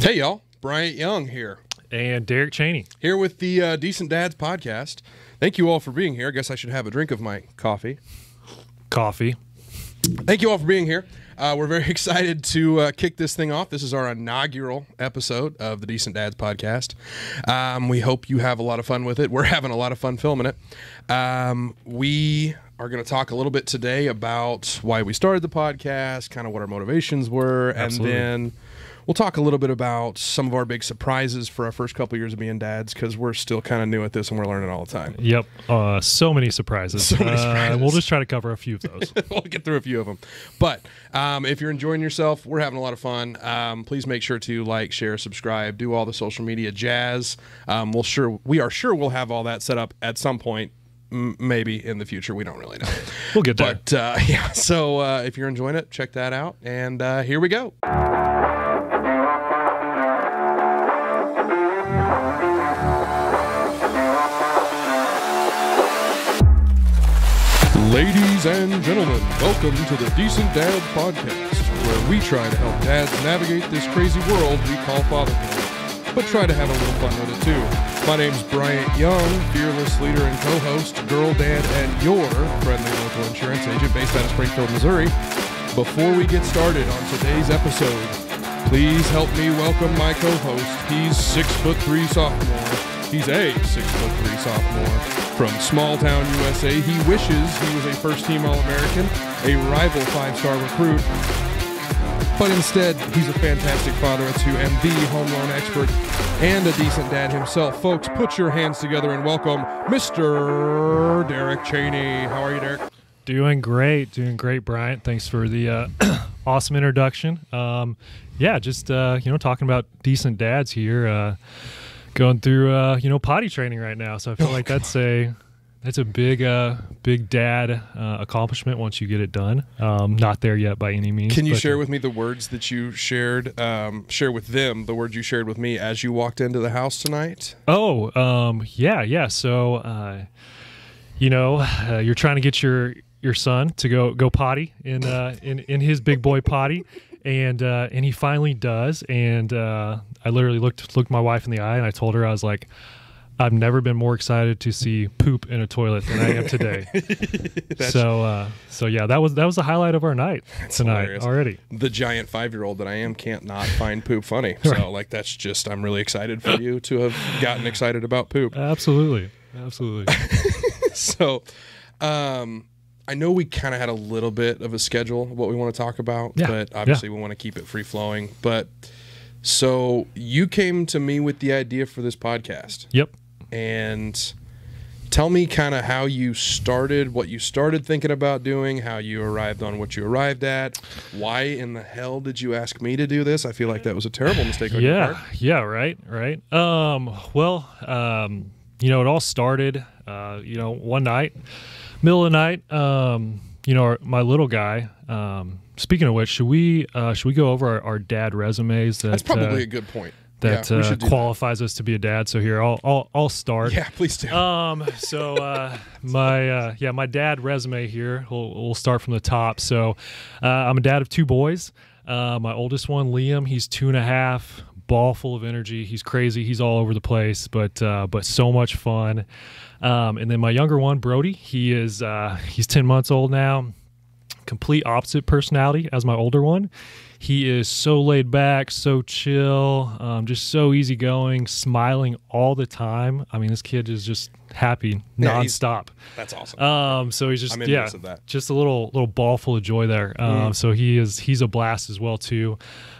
Hey, y'all. Bryant Young here. And Derek Chaney. Here with the Decent Dads podcast. Thank you all for being here. I guess I should have a drink of my coffee. Thank you all for being here. We're very excited to kick this thing off. This is our inaugural episode of the Decent Dads podcast. We hope you have a lot of fun with it. We're having a lot of fun filming it. We are going to talk a little bit today about why we started the podcast, kind of what our motivations were, Absolutely. And then we'll talk a little bit about some of our big surprises for our first couple years of being dads, because we're still kind of new at this and we're learning all the time. Yep. So many surprises. We'll just try to cover a few of those. We'll get through a few of them. But if you're enjoying yourself, we're having a lot of fun. Please make sure to like, share, subscribe, do all the social media jazz. We are sure we'll have all that set up at some point. Maybe in the future. We don't really know. We'll get there. But yeah, so if you're enjoying it, check that out. And here we go. Ladies and gentlemen, welcome to the Decent Dads podcast, where we try to help dads navigate this crazy world we call fatherhood, but try to have a little fun with it too. My name's Bryant Young, fearless leader and co-host, girl dad, and your friendly local insurance agent based out of Springfield, Missouri. Before we get started on today's episode, please help me welcome my co-host. He's 6'3" sophomore. He's a 6'3" sophomore from small town USA. He wishes he was a first-team All-American, a rival 5-star recruit, but instead, he's a fantastic father of two and the home loan expert and a decent dad himself. Folks, put your hands together and welcome Mr. Derek Chaney. How are you, Derek? Doing great, Bryant. Thanks for the awesome introduction. Just talking about decent dads here. Going through potty training right now, so I feel like that's a big dad accomplishment once you get it done. Not there yet by any means. Can you share with me the words that you shared? Share with them the words you shared with me as you walked into the house tonight. Yeah. So you're trying to get your son to go potty in his big boy potty. And he finally does, and I literally looked my wife in the eye, and I told her, I was like, I've never been more excited to see poop in a toilet than I am today. So yeah, that was the highlight of our night tonight hilarious. Already. The giant 5-year-old that I am can't not find poop funny. So right. That's just, I'm really excited for you to have gotten excited about poop. Absolutely. So, I know we kind of had a little bit of a schedule of what we want to talk about, but obviously we want to keep it free-flowing. But so you came to me with the idea for this podcast. Yep. And tell me kind of how you started, what you started thinking about doing, how you arrived on what you arrived at. Why in the hell did you ask me to do this? I feel like that was a terrible mistake on your part. Yeah, right. It all started, one night. Middle of the night, my little guy. Speaking of which, should we go over our dad resumes? That's probably a good point. That qualifies us to be a dad. So here, I'll start. Yeah, please do. My dad resume here. We'll start from the top. So, I'm a dad of 2 boys. My oldest one, Liam, he's 2.5. Ball full of energy. He's crazy. He's all over the place, but so much fun. And then my younger one, Brody, he's 10 months old now. Complete opposite personality as my older one. He is so laid back, so chill, just so easygoing, smiling all the time. I mean, this kid is just happy nonstop. That's awesome. So he's just I'm envious of that. Just a little ball full of joy there. So he's a blast as well too.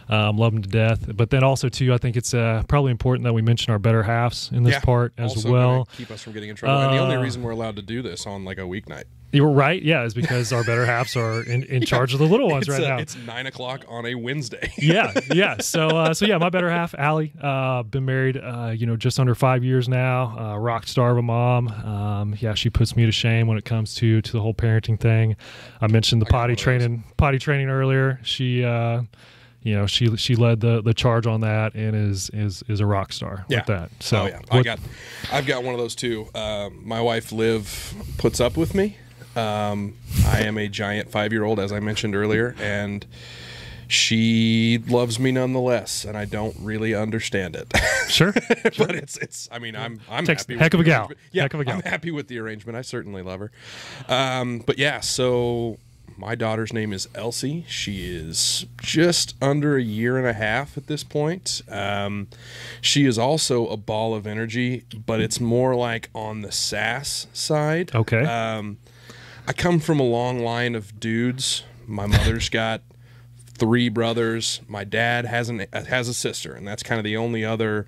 Love him to death. But then also too, I think it's probably important that we mention our better halves in this part as also well. Keep us from getting in trouble. And the only reason we're allowed to do this on like a weeknight. You're right. Yeah, is because our better halves are in charge of the little ones right now. It's 9:00 on a Wednesday. Yeah. So my better half, Allie, been married, just under 5 years now. Rock star of a mom. She puts me to shame when it comes to the whole parenting thing. I mentioned the potty training earlier. She she led the charge on that and is a rock star with that. So I've got one of those too. My wife Liv puts up with me. I am a giant 5-year-old, as I mentioned earlier, and she loves me nonetheless, and I don't really understand it. Sure. But it's. I mean, I'm Takes happy. Heck of a gal. Yeah, Heck of a gal. I'm happy with the arrangement. I certainly love her. But yeah, so my daughter's name is Elsie. She is just under a year and a half at this point. She is also a ball of energy, but it's more like on the sass side. Okay. I come from a long line of dudes. My mother's got 3 brothers. My dad has a sister, and that's kind of the only other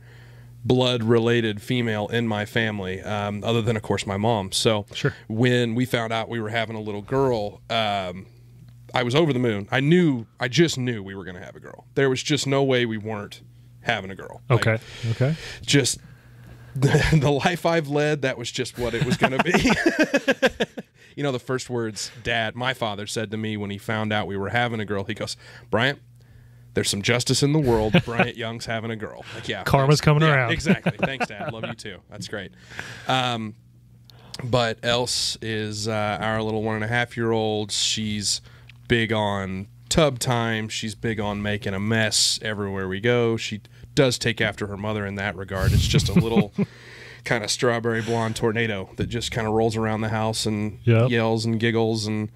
blood-related female in my family, other than, of course, my mom. So Sure. when we found out we were having a little girl, I was over the moon. I just knew we were going to have a girl. There was just no way we weren't having a girl. Okay. Like, Okay. just the life I've led, that was just what it was going to be. You know, the first words my father said to me when he found out we were having a girl, he goes, "Bryant, there's some justice in the world. Bryant Young's having a girl." Like, yeah, Karma's coming around. Exactly. Thanks, Dad. Love you too. That's great. But Else is our little 1.5-year-old. She's big on tub time. She's big on making a mess everywhere we go. She does take after her mother in that regard. It's just a little kind of strawberry blonde tornado that just kind of rolls around the house and yells and giggles. And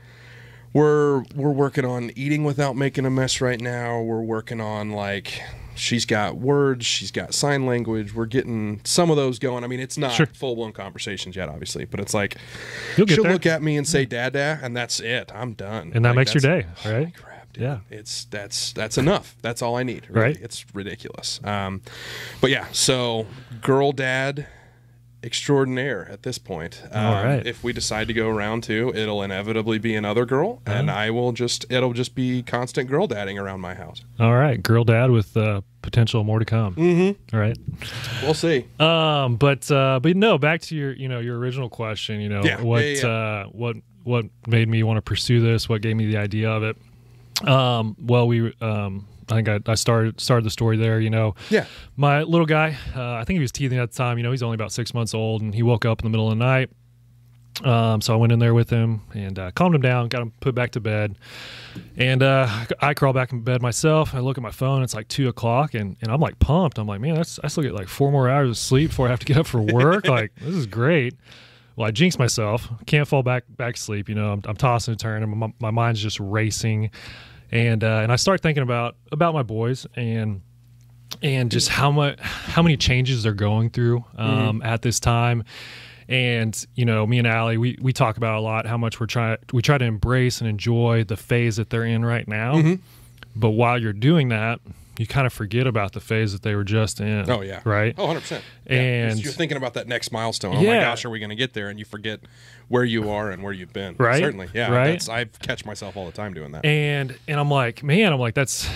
we're working on eating without making a mess right now. We're working on, like, she's got words, she's got sign language. We're getting some of those going. I mean, it's not full-blown conversations yet, obviously, but it's like she'll look at me and say "Dada," and that's it. I'm done. And that like, makes your day, right? Holy crap, dude. Yeah. That's enough. That's all I need. Really. Right. It's ridiculous. But yeah, so girl dad extraordinaire at this point. All right. If we decide to go around 2, it'll inevitably be another girl, and it'll just be constant girl dadding around my house. All right. Girl dad with potential more to come. Mm-hmm. All right. We'll see. But no, back to your original question, what made me want to pursue this? What gave me the idea of it? I think I started the story there. My little guy, I think he was teething at the time. He's only about 6 months old, and he woke up in the middle of the night. So I went in there with him and calmed him down, got him put back to bed, and I crawl back in bed myself. I look at my phone; it's like 2:00, and I'm like pumped. I'm like, man, I still get like 4 more hours of sleep before I have to get up for work. Like, this is great. Well, I jinxed myself. Can't fall back to sleep. I'm tossing and turning. My mind's just racing. And I start thinking about my boys and just how many changes they're going through at this time. And me and Allie, we talk about a lot how much we try to embrace and enjoy the phase that they're in right now. But while you're doing that, you kind of forget about the phase that they were just in. Oh yeah, right. Oh, 100%. Yeah. And you're thinking about that next milestone. Oh my gosh, are we going to get there? And you forget where you are and where you've been. Right. Certainly. Yeah. Right. I catch myself all the time doing that. And I'm like, that's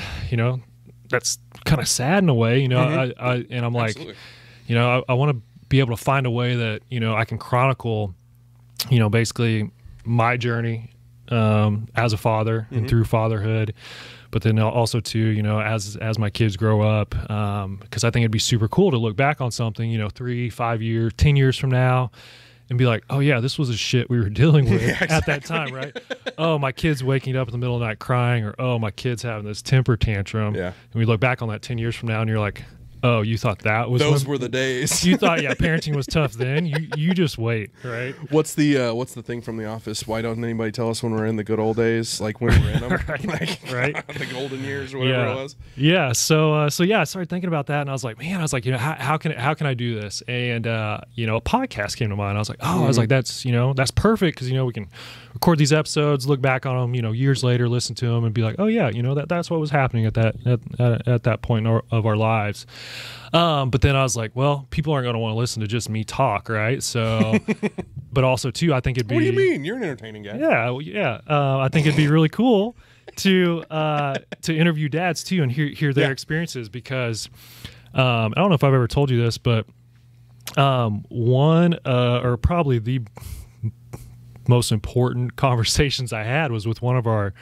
that's kind of sad in a way. I'm like, Absolutely. I want to be able to find a way that I can chronicle, basically my journey as a father and through fatherhood. But then also too, as my kids grow up, because I think it'd be super cool to look back on something, 3, 5 years, 10 years from now, and be like, oh yeah, this was the shit we were dealing with at that time, right? Oh, my kid's waking up in the middle of the night crying, or oh, my kid's having this temper tantrum. Yeah. And we look back on that 10 years from now, and you're like, oh, you thought that was those were the days. You thought, parenting was tough then. You just wait, right? What's the thing from The Office? Why don't anybody tell us when we're in the good old days, like when we're in them, right? The golden years, or whatever it was. Yeah. So I started thinking about that, and I was like, how can I do this? And a podcast came to mind. I was like, I was like, that's perfect because we can record these episodes, look back on them, years later, listen to them, and be like, oh yeah, that's what was happening at that point of our lives. But then I was like, well, people aren't going to want to listen to just me talk, right? So, but also too, I think it'd be. What do you mean? You're an entertaining guy. Yeah. I think it'd be really cool to interview dads too and hear their experiences because I don't know if I've ever told you this, but one or probably the most important conversations I had was with one of our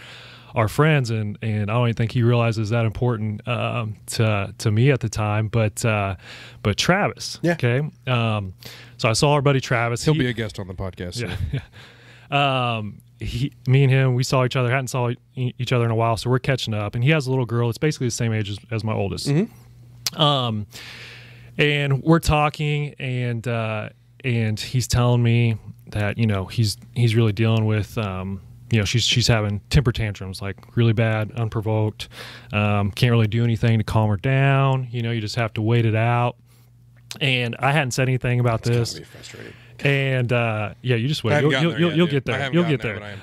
friends, and I don't even think he realizes that important to me at the time, but Travis. Yeah. Okay. So I saw our buddy Travis. He'll be a guest on the podcast. Yeah. me and him, we saw each other, hadn't saw each other in a while, so we're catching up. And he has a little girl that's basically the same age as my oldest. And we're talking, and he's telling me that, you know, he's really dealing with, you know, she's having temper tantrums, like really bad, unprovoked. Can't really do anything to calm her down. You know, you just have to wait it out. And I hadn't said anything about this. Gotta be frustrating. And yeah, you just wait. You'll get there. You'll get there.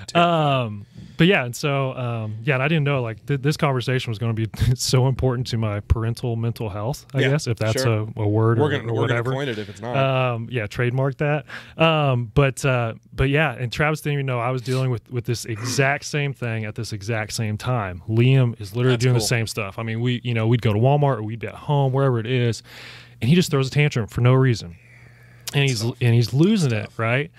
But yeah, and so yeah, and I didn't know like this conversation was going to be so important to my parental mental health. I guess if that's a word or whatever. We're gonna coin it if it's not. Yeah, trademark that. But yeah, and Travis didn't even know I was dealing with this exact same thing at this exact same time. Liam is literally doing the same stuff. I mean, we'd go to Walmart or we'd be at home, wherever it is, and he just throws a tantrum for no reason. And he's losing it, right?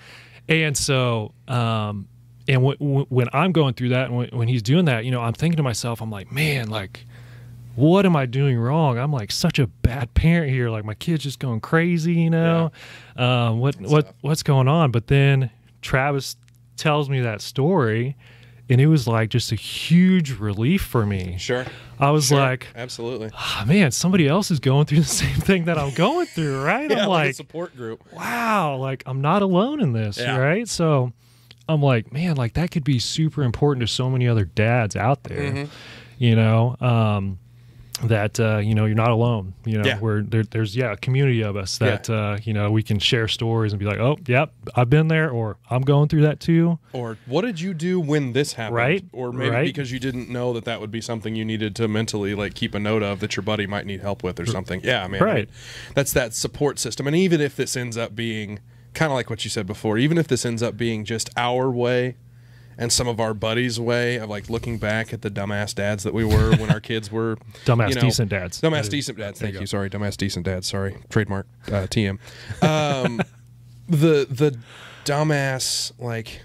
And so, and when I'm going through that, and when he's doing that, you know, I'm thinking to myself, I'm like, man, like, what am I doing wrong? I'm like such a bad parent here. Like my kid's just going crazy, you know. What's going on? But then Travis tells me that story, and it was like just a huge relief for me. Sure. I was like, absolutely. Oh, man, somebody else is going through the same thing that I'm going through, right? Yeah, I'm like a support group. Wow, like I'm not alone in this, right? So I'm like, man, like that could be super important to so many other dads out there, you know, that, you know, you're not alone, you know, where there's a community of us that, you know, we can share stories and be like, oh, yep, I've been there, or I'm going through that too. Or what did you do when this happened? Right. Or maybe because you didn't know that would be something you needed to mentally like keep a note of that your buddy might need help with or something. Yeah, man. Right. That's that support system. And even if this ends up being kind of like what you said before, even if this ends up being just our way and some of our buddies' way of like looking back at the dumbass dads that we were when our kids were dumbass decent dads. Dumbass decent dads. Thank you. Sorry, dumbass decent dads. Sorry, trademark TM. The dumbass like,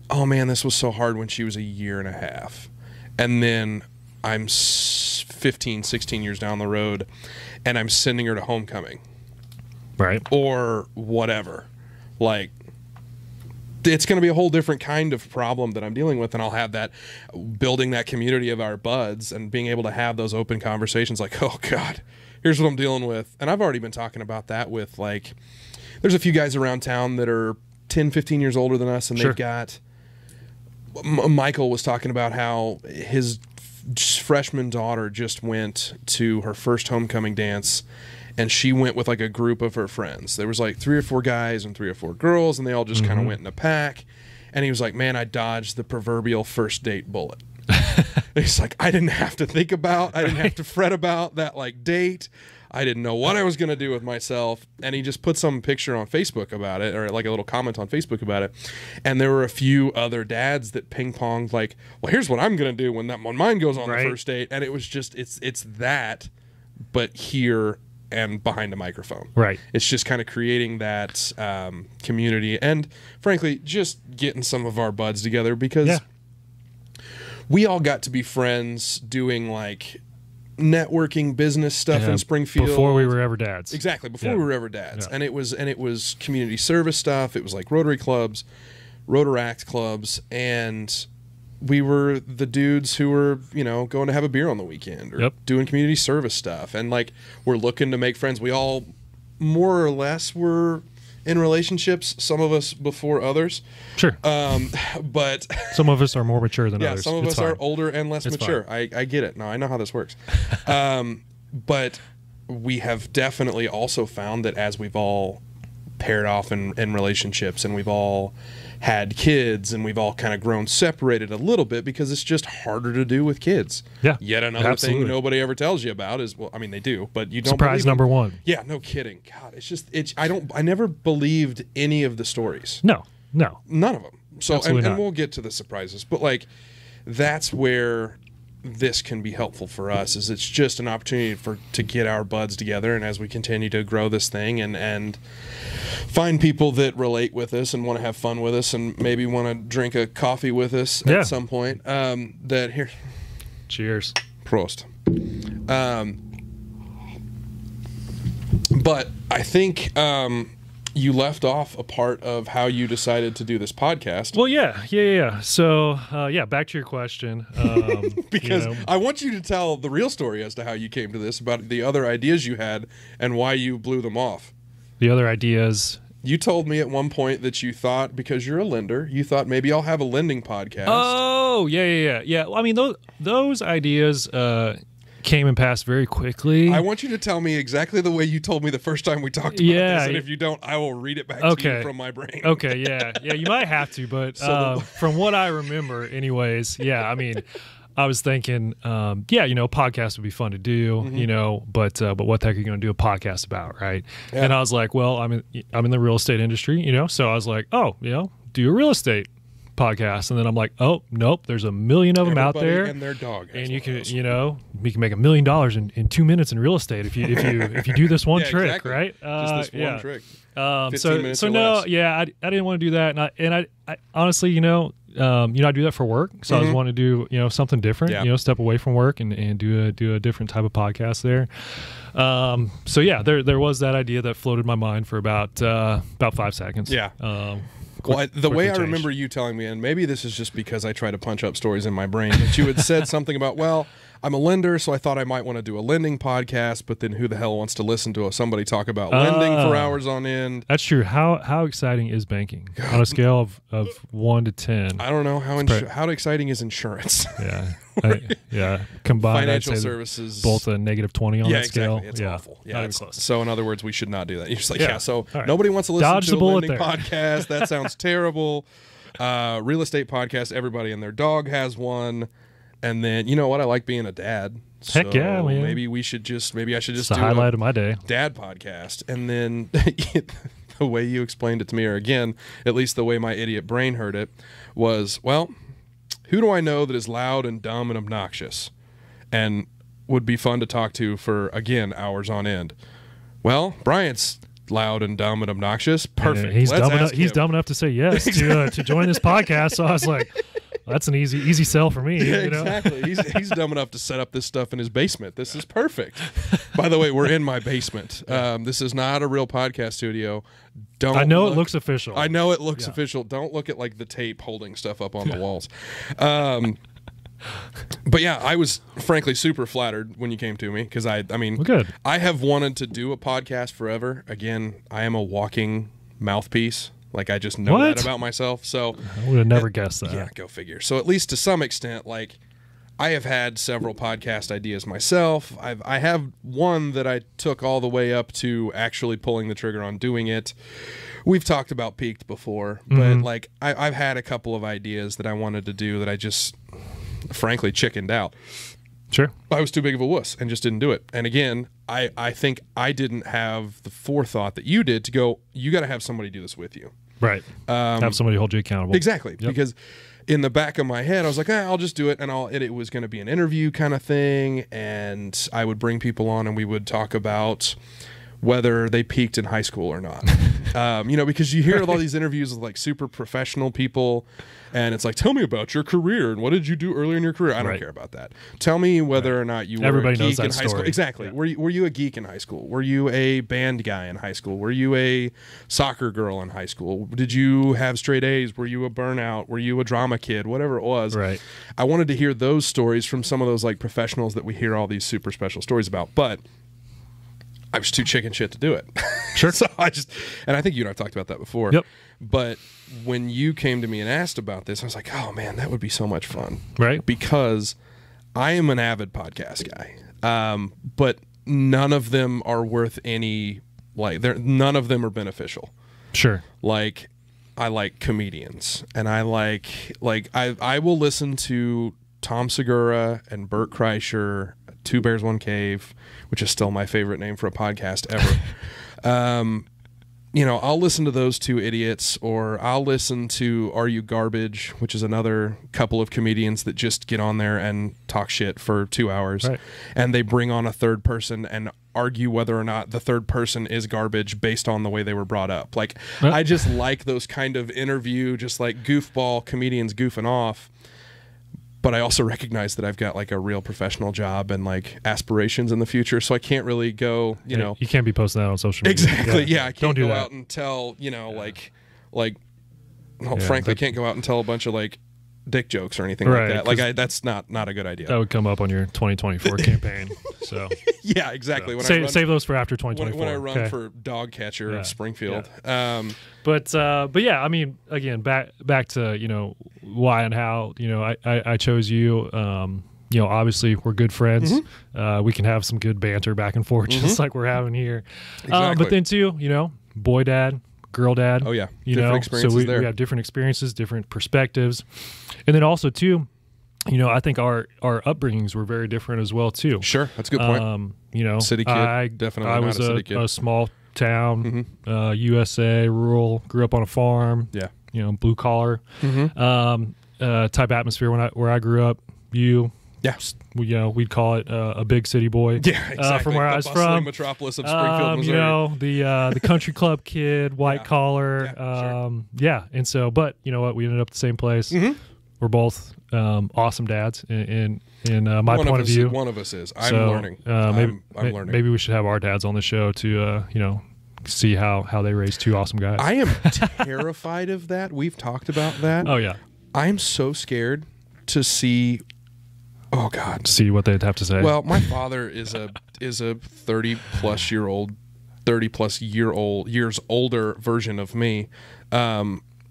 oh man, this was so hard when she was a year and a half, and then I'm 15, 16 years down the road, and I'm sending her to homecoming, right, or whatever, like. It's going to be a whole different kind of problem that I'm dealing with, and I'll have that building that community of our buds and being able to have those open conversations like, oh God, here's what I'm dealing with. And I've already been talking about that with like, there's a few guys around town that are 10, 15 years older than us, and they've got, Michael was talking about how his freshman daughter just went to her first homecoming dance, and she went with like a group of her friends. There was like 3 or 4 guys and 3 or 4 girls, and they all just kind of went in a pack. And he was like, man, I dodged the proverbial first date bullet. He's like, I didn't have to think about, I didn't have to fret about that like date. I didn't know what I was going to do with myself. And he just put some picture on Facebook about it, or like a little comment on Facebook about it. And there were a few other dads that ping-ponged like, well, here's what I'm going to do when mine goes on the first date. And it was just, it's that, but here and behind a microphone. Right. It's just kind of creating that community, and frankly, just getting some of our buds together, because we all got to be friends doing like networking business stuff in Springfield before we were ever dads. Exactly, before we were ever dads. And it was community service stuff. It was like Rotary clubs, Rotaract clubs, and we were the dudes who were, you know, going to have a beer on the weekend or doing community service stuff. And like, we're looking to make friends. We all more or less were in relationships, some of us before others. Sure. But some of us are more mature than others. Some of us are older and less mature. I get it. No, I know how this works. But we have definitely also found that as we've all paired off in relationships, and we've all had kids, and we've all kind of grown separated a little bit, because it's just harder to do with kids. Yeah. Yet another thing nobody ever tells you about is, well, I mean, they do, but you don't. Surprise number one. Yeah, no kidding. God, it's just, I never believed any of the stories. No. None of them. So, and we'll get to the surprises, but like, that's where this can be helpful for us, is it's just an opportunity to get our buds together, and as we continue to grow this thing and find people that relate with us and want to have fun with us and maybe want to drink a coffee with us at some point, that here, cheers, Prost. But I think you left off a part of how you decided to do this podcast. Well, yeah. So, back to your question. Because I want you to tell the real story as to how you came to this, about the other ideas you had and why you blew them off. The other ideas. You told me at one point that you thought, because you're a lender, you thought maybe I'll have a lending podcast. Oh, yeah. Well, I mean, those ideas came and passed very quickly. I want you to tell me exactly the way you told me the first time we talked about this, and if you don't, I will read it back to you from my brain. Okay, yeah, you might have to, but from what I remember, anyways, I mean, I was thinking, podcast would be fun to do, but what the heck are you going to do a podcast about, right? Yeah. And I was like, well, I'm in the real estate industry, so I was like, do a real estate podcast, and then I'm like, oh nope, there's a million of them out there, and their dog, and you can we can make $1 million in 2 minutes in real estate if you do this one trick, exactly. Right? Just this one trick. 15 minutes so or no, less. I didn't want to do that, and I honestly, I do that for work, so I was wanting to do something different, step away from work and do a different type of podcast there. There was that idea that floated my mind for about 5 seconds. The way I remember you telling me, and maybe this is just because I try to punch up stories in my brain, but you had said something about, well, I'm a lender, so I thought I might want to do a lending podcast, but then who the hell wants to listen to somebody talk about lending for hours on end? That's true. How exciting is banking on a scale of 1 to 10? I don't know. How exciting is insurance? Combined, financial services, both a -20 on that scale. Exactly. It's awful. Not even close. So in other words, we should not do that. You're just like, right. Nobody wants to listen Dodge to the a bullet lending there. podcast. That sounds terrible. Real estate podcast. Everybody and their dog has one. And then, you know what? I like being a dad. So Heck yeah, man. Maybe I should just It's do the highlight of my day. dad podcast. And then the way you explained it to me, or again, at least the way my idiot brain heard it, was, well, who do I know that is loud and dumb and obnoxious and would be fun to talk to for, again, hours on end? Well, Bryant's loud and dumb and obnoxious. Perfect. He's dumb enough to say yes to join this podcast. So I was like, that's an easy sell for me. Yeah, exactly. He's dumb enough to set up this stuff in his basement. This is perfect. By the way, we're in my basement. This is not a real podcast studio. I know it looks official. I know it looks official. Don't look at like the tape holding stuff up on the walls. But yeah, I was frankly super flattered when you came to me, because I mean, good. I have wanted to do a podcast forever. Again, I am a walking mouthpiece. Like, I just know that about myself. So I would have never guessed that. Yeah, go figure. So at least to some extent, like, I have had several podcast ideas myself. I have one that I took all the way up to actually pulling the trigger on doing it. We've talked about Peaked before, but like I've had a couple of ideas that I wanted to do that I just frankly chickened out. Sure. I was too big of a wuss and just didn't do it. And again, I think I didn't have the forethought that you did to go, you got to have somebody do this with you. Right. Have somebody hold you accountable. Exactly. Yep. Because in the back of my head, I was like, I'll just do it. And it was going to be an interview kind of thing. And I would bring people on and we would talk about whether they peaked in high school or not. Because you hear all these interviews with like super professional people, and it's like, tell me about your career and what did you do earlier in your career? I don't care about that. Tell me whether or not you were a geek in high school. Exactly. Yeah. Were you a geek in high school? Were you a band guy in high school? Were you a soccer girl in high school? Did you have straight A's? Were you a burnout? Were you a drama kid? Whatever it was. Right. I wanted to hear those stories from some of those like professionals that we hear all these super special stories about. But I was too chicken shit to do it. Sure. So I think you and I talked about that before. Yep. But when you came to me and asked about this, I was like, oh man, that would be so much fun. Right. Because I am an avid podcast guy. But none of them are worth any, none of them are beneficial. Sure. Like, I like comedians, and I I will listen to Tom Segura and Bert Kreischer, Two Bears, One Cave, which is still my favorite name for a podcast ever. I'll listen to those two idiots, or I'll listen to Are You Garbage, which is another couple of comedians that just get on there and talk shit for 2 hours. Right. And they bring on a third person and argue whether or not the third person is garbage based on the way they were brought up. Like, I just like those kind of interview, just like goofball comedians goofing off. but I also recognize that I've got like a real professional job and like aspirations in the future. So I can't really go, you know, you can't be posting that on social media. Exactly. Yeah. I can't Don't do go that. out and tell, you know, frankly, I can't go out and tell a bunch of like dick jokes or anything Right, like that. Like that's not a good idea. That would come up on your 2024 campaign. So yeah, exactly. So save those for after 2024. When I run for dog catcher of Springfield. Yeah. But yeah, I mean, again, back to, you know, why and how, you know, I chose you. You know, obviously we're good friends. We can have some good banter back and forth, just like we're having here. Exactly. But then too, you know, boy dad, girl dad. Oh yeah, you different know, experiences so we there. have different experiences, different perspectives, and then also too, you know, I think our upbringings were very different as well too. Sure, that's a good point. You know, City kid, definitely I not was a city kid. a small town, USA, rural. Grew up on a farm. Yeah, you know, blue collar type atmosphere where I grew up. You. Yeah, You know, we'd call it a big city boy. Yeah, exactly. From where I was from, metropolis of Springfield, Missouri. You know, the country club kid, white collar. Sure. And so, but you know what? We ended up at the same place. We're both awesome dads in my point of view. One of us is. I'm learning. I'm learning. Maybe we should have our dads on the show to you know, see how they raise two awesome guys. I am terrified of that. We've talked about that. Oh yeah. I'm so scared to see. Oh God! See what they'd have to say. Well, my father is a 30+ years older version of me,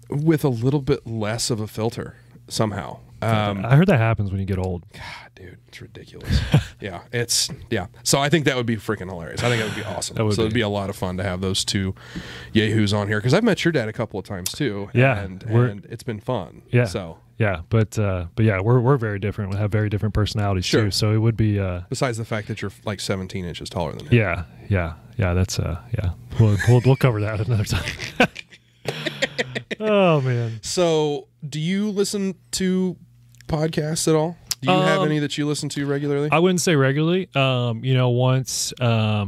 with a little bit less of a filter somehow. I heard that happens when you get old. God, dude, it's ridiculous. So I think that would be freaking hilarious. I think that would be awesome. It'd be a lot of fun to have those two yahoos on here because I've met your dad a couple of times too. Yeah, and it's been fun. Yeah. So. Yeah, but yeah, we're very different. We have very different personalities too. So it would be besides the fact that you're like 17 inches taller than me. Yeah. That's yeah. We'll cover that another time. Oh man. So, do you listen to podcasts at all? Do you have any that you listen to regularly? I wouldn't say regularly. You know, once I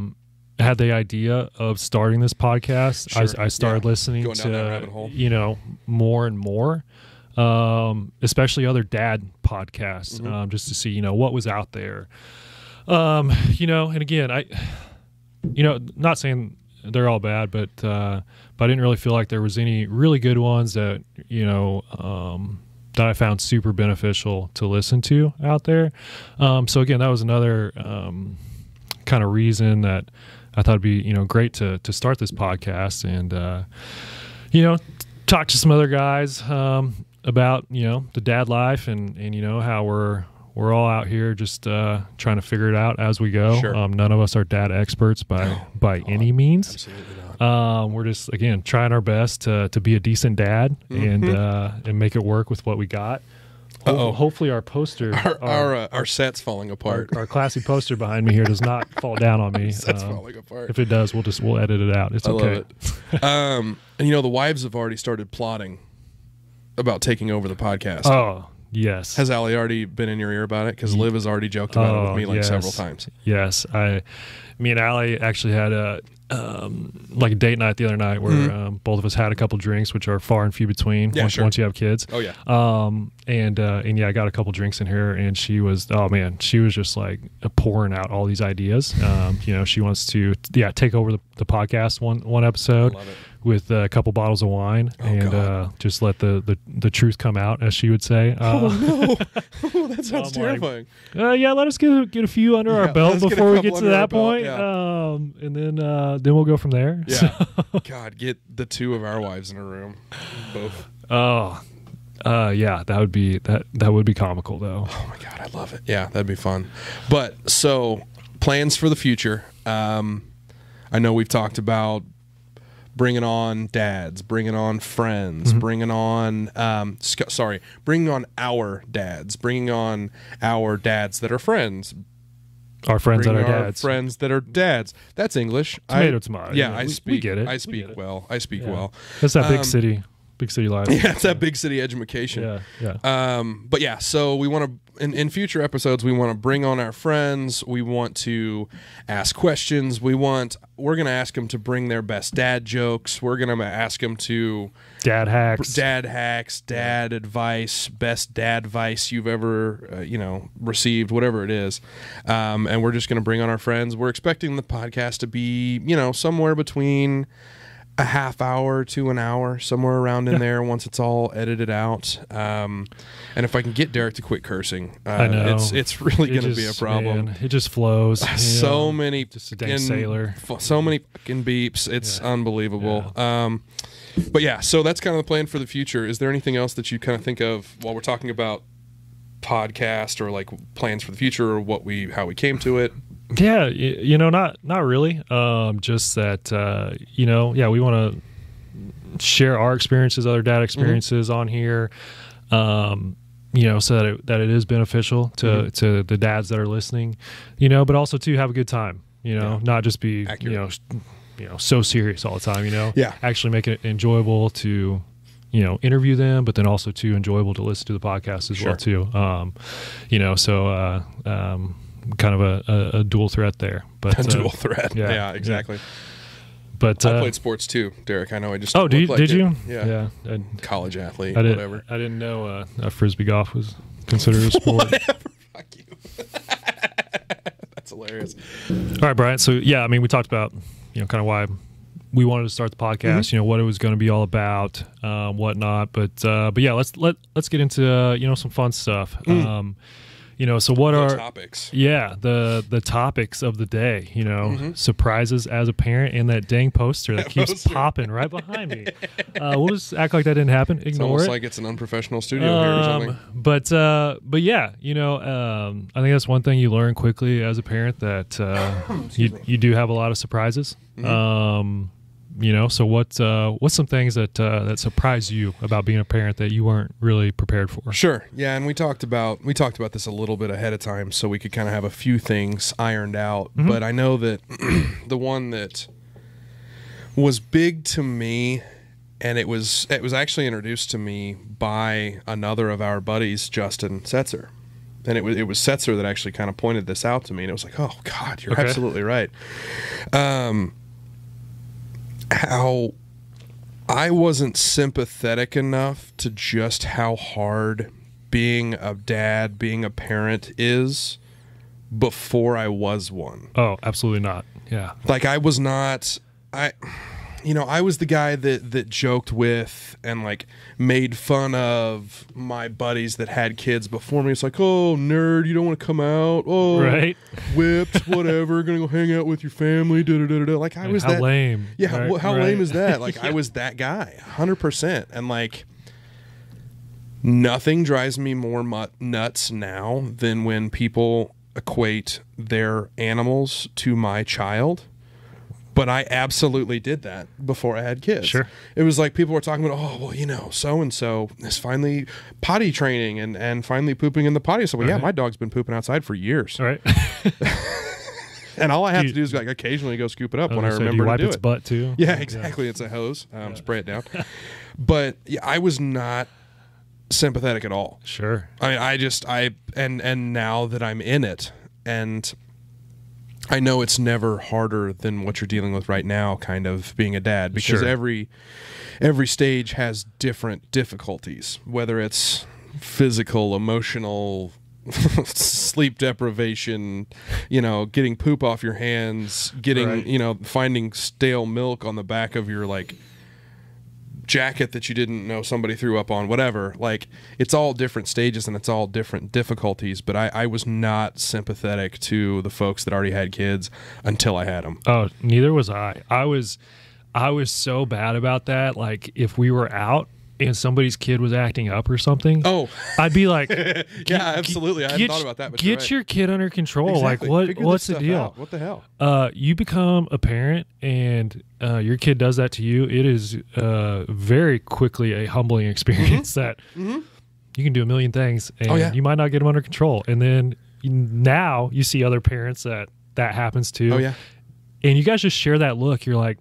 had the idea of starting this podcast, I started listening Going down that rabbit to hole. you know, more and more. Especially other dad podcasts, just to see, you know, what was out there. You know, and again, you know, not saying they're all bad, but I didn't really feel like there was any really good ones that, you know, that I found super beneficial to listen to out there. So again, that was another, kind of reason that I thought it'd be, you know, great to start this podcast and, you know, talk to some other guys, about, you know, the dad life and you know how we're all out here just trying to figure it out as we go. Sure. None of us are dad experts by any means. Absolutely not. We're just again trying our best to be a decent dad and make it work with what we got. Hopefully our poster our set's falling apart. Our classy poster behind me here does not fall down on me. Set's falling apart. If it does, we'll edit it out. It's okay. Love it. And you know the wives have already started plotting about taking over the podcast. Oh, yes. Has Allie already been in your ear about it? Because Liv has already joked about it with me like several times. Yes. Me and Allie actually had a like a date night the other night where both of us had a couple drinks, which are far and few between once you have kids. Oh yeah. And yeah, I got a couple drinks in here, and she was just like pouring out all these ideas. You know, she wants to take over the podcast one episode. I love it. With a couple bottles of wine just let the truth come out, as she would say. Oh no, that sounds terrifying. Yeah, let us get a few under our belt before we get to that point, and then we'll go from there. Yeah. God, get the two of our wives in a room, both. Yeah, that would be comical though. Oh my God, I love it. Yeah, that'd be fun. But so plans for the future. I know we've talked about bringing on dads, bringing on friends, bringing on bringing on our dads, bringing on our dads that are friends. Our friends that are our dads. friends that are dads. That's English. Tomato. Yeah, we get it. I speak well. That's that Big city life. Yeah, it's that big city education. Yeah. But yeah, so we want to, in future episodes, we want to bring on our friends. We want to ask questions. We're going to ask them to bring their best dad jokes. We're going to ask them to Dad hacks, dad advice, best dad advice you've ever, received, whatever it is. And we're just going to bring on our friends. We're expecting the podcast to be, somewhere between a half hour to an hour, somewhere around in there once it's all edited out. And if I can get Derek to quit cursing, I know. it's really going to be a problem. Man, it just flows. So many, just a dang sailor. So many fucking beeps. It's unbelievable. Yeah. But yeah, so that's kind of the plan for the future. Is there anything else that you kind of think of while we're talking about podcast or like plans for the future or how we came to it? Yeah, not really. Just that, we want to share our experiences, other dad experiences on here, so that it is beneficial to the dads that are listening, but also to have a good time, not just be, accurate. So serious all the time, Yeah. actually make it enjoyable to, interview them, but then also too enjoyable to listen to the podcast as well too. Kind of a dual threat there, but a dual threat. Yeah, exactly. Yeah. But I played sports too, Derek. I know. I just did you? Yeah. Yeah. College athlete, whatever. I didn't know frisbee golf was considered a sport. Whatever. Fuck you. That's hilarious. All right, Bryant. So yeah, I mean, we talked about kind of why we wanted to start the podcast. What it was going to be all about, whatnot. But yeah, let's get into some fun stuff. So what are topics? Yeah, the topics of the day. Surprises as a parent, and that dang poster that keeps popping right behind me. We'll just act like that didn't happen. Ignore it's almost it. like it's an unprofessional studio here or something. But yeah, I think that's one thing you learn quickly as a parent, that you do have a lot of surprises. So what's some things that surprised you about being a parent that you weren't really prepared for? Sure. Yeah, and we talked about this a little bit ahead of time, so we could kind of have a few things ironed out. But I know that the one that was big to me, and it was actually introduced to me by another of our buddies, Justin Setzer. And it was Setzer that actually kind of pointed this out to me, and it was like, oh God, you're absolutely right. How I wasn't sympathetic enough to just how hard being a dad, being a parent is before I was one. Oh, absolutely not. Yeah. Like I was not, I was the guy that joked with and like made fun of my buddies that had kids before me. It's like, oh, nerd, you don't want to come out. Oh, right. Whipped, whatever. Gonna go hang out with your family. Da-da-da-da. Like I was how that lame. Yeah, right, how lame is that? Like I was that guy, 100%. And like nothing drives me more nuts now than when people equate their animals to my child. But I absolutely did that before I had kids. Sure. It was like people were talking about, oh, well, so-and-so is finally potty training and finally pooping in the potty. So, well, yeah, my dog's been pooping outside for years. All right. And all I have to do is like occasionally go scoop it up when I remember to do it. Wipe its butt too? Yeah, exactly. It's a hose. Spray it down. But yeah, I was not sympathetic at all. Sure. I mean, and now that I'm in it, and I know it's never harder than what you're dealing with right now, kind of being a dad, because every stage has different difficulties, whether it's physical, emotional, sleep deprivation, getting poop off your hands, getting, finding stale milk on the back of your like jacket that you didn't know somebody threw up on, whatever. Like it's all different stages and it's all different difficulties, but I was not sympathetic to the folks that already had kids until I had them. Oh, neither was I. I was so bad about that. Like if we were out and somebody's kid was acting up or something, I'd be like, yeah, absolutely. I hadn't thought about that. But get your kid under control. Exactly. Like what's the deal? Out. What the hell? You become a parent and your kid does that to you. It is very quickly a humbling experience that you can do a million things and you might not get them under control. And then now you see other parents that happens to. Oh yeah. And you guys just share that look. You're like,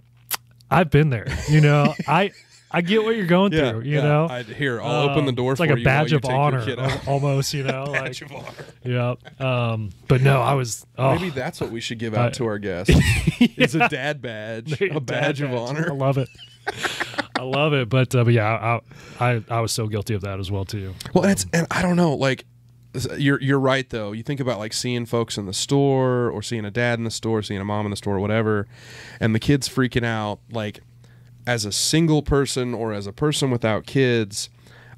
I've been there. I get what you're going through. You know, I'll open the door it's for like you. a badge of honor, Kid almost. You know, badge of honor. Yeah. But no, I was. Oh, Maybe that's what we should give out to our guests. It's a dad badge, a badge of honor. I love it. I love it. But yeah, I was so guilty of that as well too. Well, and I don't know, like. You're right though. You think about like seeing folks in the store, or seeing a dad in the store, seeing a mom in the store, or whatever, and the kids freaking out. Like, as a single person or as a person without kids,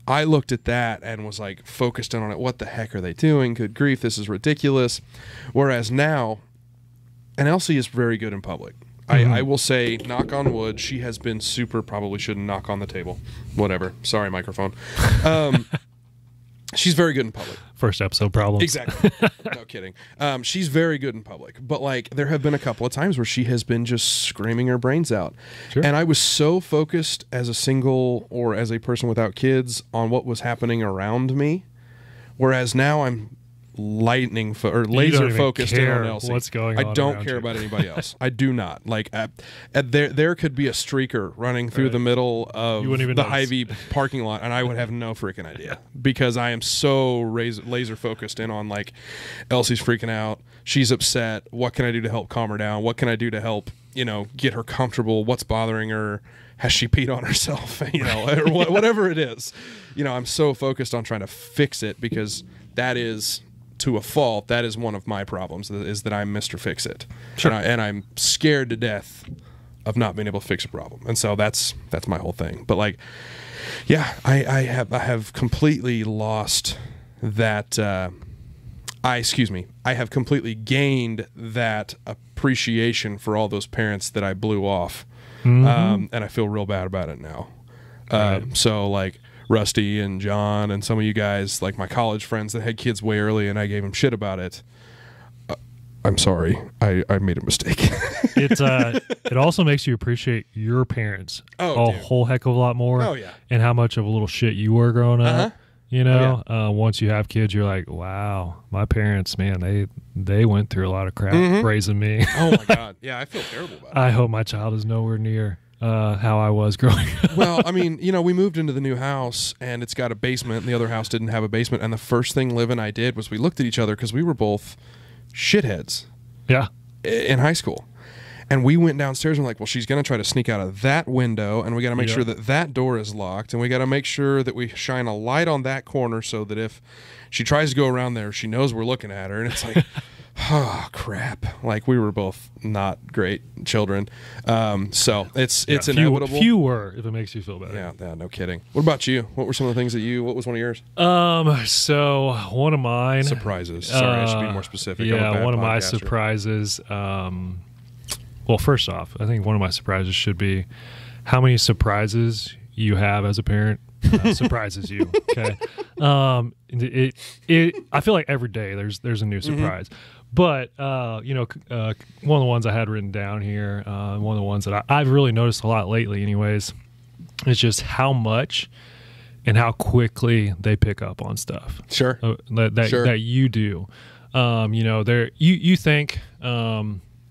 I looked at that and was like focused in on it. What the heck are they doing? Good grief, this is ridiculous. Whereas now, and Elsie is very good in public. I will say, knock on wood, she has been super. Probably shouldn't knock on the table. Whatever. Sorry, microphone. She's very good in public. First episode problems. Exactly. No kidding. She's very good in public. But, like, there have been a couple of times where she has been just screaming her brains out. Sure. And I was so focused as a single or as a person without kids on what was happening around me. Whereas now I'm laser focused in on Elsie. What's going on? I don't care about anybody else. I do not. Like, there could be a streaker running through the middle of the Hy-Vee parking lot, and I would have no freaking idea, because I am so laser focused in on, like, Elsie's freaking out. She's upset. What can I do to help calm her down? What can I do to help, get her comfortable? What's bothering her? Has she peed on herself? Or whatever it is. I'm so focused on trying to fix it, because that is, to a fault, that is one of my problems, is that I'm Mr. Fix-It. Sure. And I'm scared to death of not being able to fix a problem. And so that's my whole thing. But, like, yeah, I have completely lost that I have completely gained that appreciation for all those parents that I blew off. And I feel real bad about it now. So, like, Rusty and John and some of you guys, like my college friends that had kids way early and I gave them shit about it, I'm sorry. I made a mistake. It also makes you appreciate your parents whole heck of a lot more. Oh, yeah. And how much of a little shit you were growing up. Once you have kids, you're like, wow, my parents, man, they went through a lot of crap raising me. Oh my God. Yeah, I feel terrible about it. I hope my child is nowhere near how I was growing up. Well, I mean, we moved into the new house and it's got a basement, and the other house didn't have a basement. And the first thing Liv and I did was we looked at each other, because we were both shitheads. Yeah. In high school. And we went downstairs and we're like, well, she's going to try to sneak out of that window, and we got to make sure that door is locked, and we got to make sure that we shine a light on that corner so that if she tries to go around there, she knows we're looking at her. And it's like, oh, crap. Like, we were both not great children. So it's inevitable. Few were, if it makes you feel better. Yeah, no kidding. What about you? What were some of the things what was one of yours? So one of mine. Surprises. Sorry, I should be more specific. Yeah, one of my surprises. Well, first off, I think one of my surprises should be how many surprises you have as a parent surprises you. Okay. I feel like every day there's a new surprise. But, one of the ones I had written down here, one of the ones that I've really noticed a lot lately anyways, is just how much and how quickly they pick up on stuff. Sure. That you do. You think,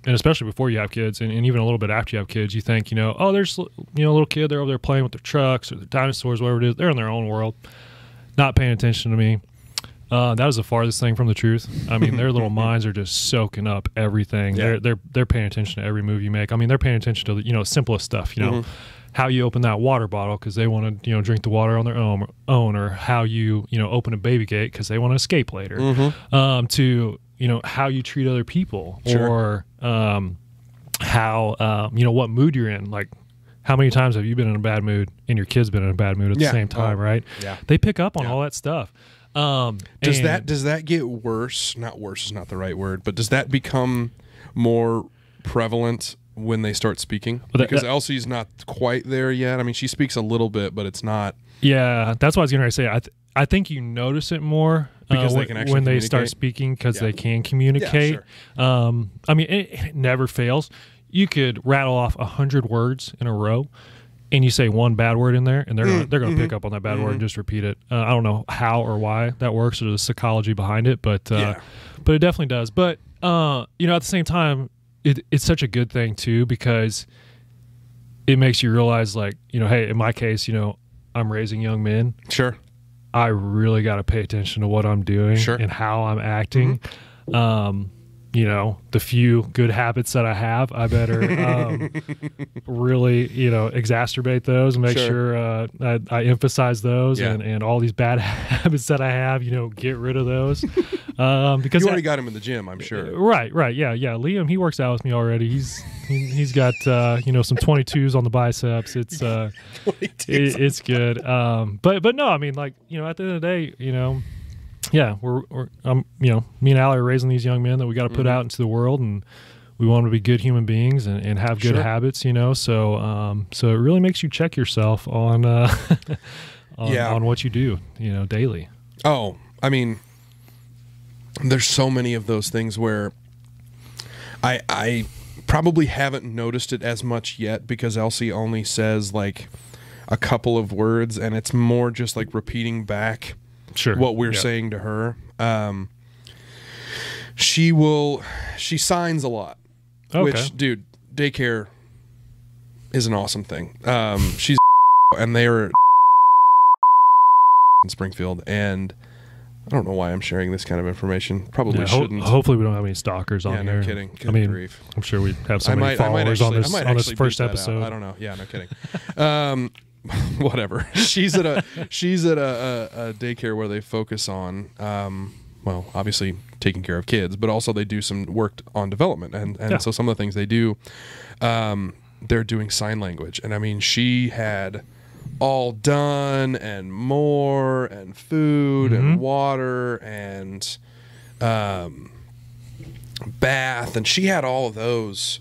and especially before you have kids, and even a little bit after you have kids, you think, there's a little kid, they're over there playing with their trucks or their dinosaurs, whatever it is. They're in their own world, not paying attention to me. That is the farthest thing from the truth. I mean, their little minds are just soaking up everything. Yeah. They're paying attention to every move you make. I mean, they're paying attention to the simplest stuff. How you open that water bottle because they want to drink the water on their own, or how you open a baby gate because they want to escape later. To how you treat other people, or how what mood you're in. Like, how many times have you been in a bad mood and your kid's been in a bad mood at the same time, right? Yeah. They pick up on all that stuff. Does that get worse? Not worse is not the right word, but does that become more prevalent when they start speaking? Because Elsie's not quite there yet. I mean, she speaks a little bit, but it's not. Yeah, that's what I was going to say. I think you notice it more because they can actually when they start speaking, because they can communicate. Yeah, sure. I mean, it never fails. You could rattle off 100 words in a row, and you say one bad word in there, and they're going to pick up on that bad word and just repeat it. I don't know how or why that works, or the psychology behind it, but it definitely does. But at the same time, it's such a good thing too, because it makes you realize, like, hey, in my case, I'm raising young men. Sure. I really got to pay attention to what I'm doing and how I'm acting. The few good habits that I have, I better really, exacerbate those and make sure I emphasize those, and all these bad habits that I have, get rid of those. Because you already got him in the gym, I'm sure. Right. Yeah. Liam, he works out with me already. He's got some 22s on the biceps. It's it's good. But no, I mean, like, at the end of the day, yeah, me and Allie are raising these young men that we got to put out into the world, and we want them to be good human beings and have good habits, So it really makes you check yourself on on what you do, daily. Oh, I mean, there's so many of those things where I probably haven't noticed it as much yet because Elsie only says like a couple of words, and it's more just like repeating back what we're saying to her. She signs a lot, which, dude, daycare is an awesome thing. She's and they are in Springfield, and I don't know why I'm sharing this kind of information. Probably shouldn't. Hopefully we don't have any stalkers on here. No kidding. I mean, grief. I'm sure we have so many followers on this first episode. I don't know. Yeah, no kidding. Whatever. She's at a daycare where they focus on well, obviously taking care of kids, but also they do some work on development, and so some of the things they do, they're doing sign language, and I mean, she had all done and more, and food and water and bath, and she had all of those.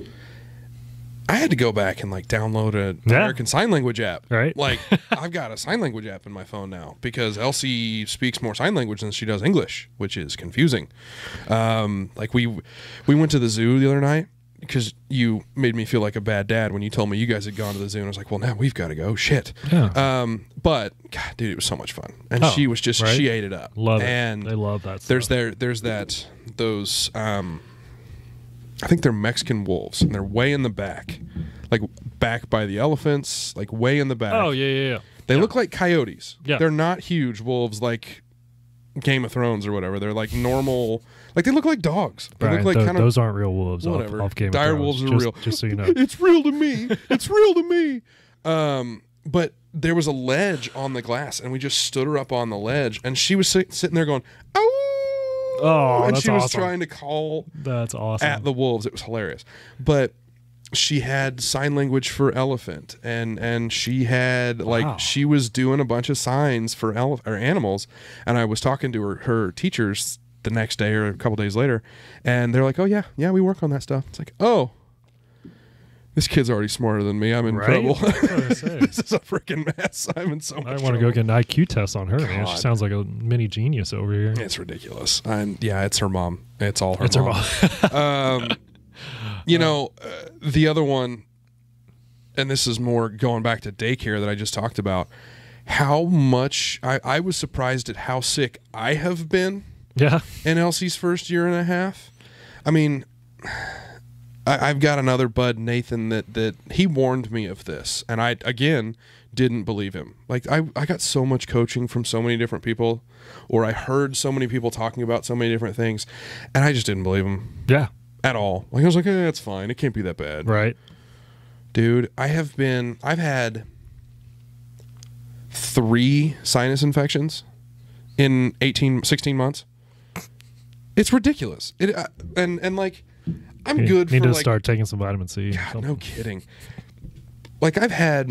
I had to go back and like download an American Sign Language app. Right. Like, I've got a sign language app in my phone now because Elsie speaks more sign language than she does English, which is confusing. Like we went to the zoo the other night because you made me feel like a bad dad when you told me you guys had gone to the zoo, and I was like, well, now we've got to go. Shit. Yeah. But God, dude, it was so much fun, and she was just she ate it up. Love and it. They love that. There's those. I think they're Mexican wolves, and they're way in the back, like back by the elephants, like way in the back. Oh, yeah. They look like coyotes. Yeah. They're not huge wolves like Game of Thrones or whatever. They're like normal, like they look like dogs. They Brian, look like those aren't real wolves. Whatever. Off Game of Dire Thrones. wolves are real. Just so you know. It's real to me. It's real to me. But there was a ledge on the glass, and we just stood her up on the ledge, and she was sitting there going, "Oh!" Oh, and that's she was awesome. trying to call That's awesome. at the wolves. It was hilarious. But she had sign language for elephant, and she had she was doing a bunch of signs for animals. And I was talking to her teachers the next day or a couple days later, and they're like, "Oh yeah, we work on that stuff." It's like, oh, this kid's already smarter than me. I'm in trouble. This is a freaking mess. I'm in so much trouble. I want to go get an IQ test on her, man. She sounds like a mini genius over here. It's ridiculous. And yeah, it's her mom. It's all her mom. Her mom. The other one, and this is more going back to daycare that I just talked about, how much I was surprised at how sick I have been in Elsie's first year and a half. I mean, I've got another bud, Nathan, that he warned me of this, and I, again, didn't believe him. Like, I got so much coaching from so many different people, or I heard so many people talking about so many different things, and I just didn't believe him. Yeah. At all. Like, I was like, it's fine. It can't be that bad. Right. Dude, I've had 3 sinus infections in 16 months. It's ridiculous. And like, I'm good need for to start taking some vitamin C. God, no kidding. Like, I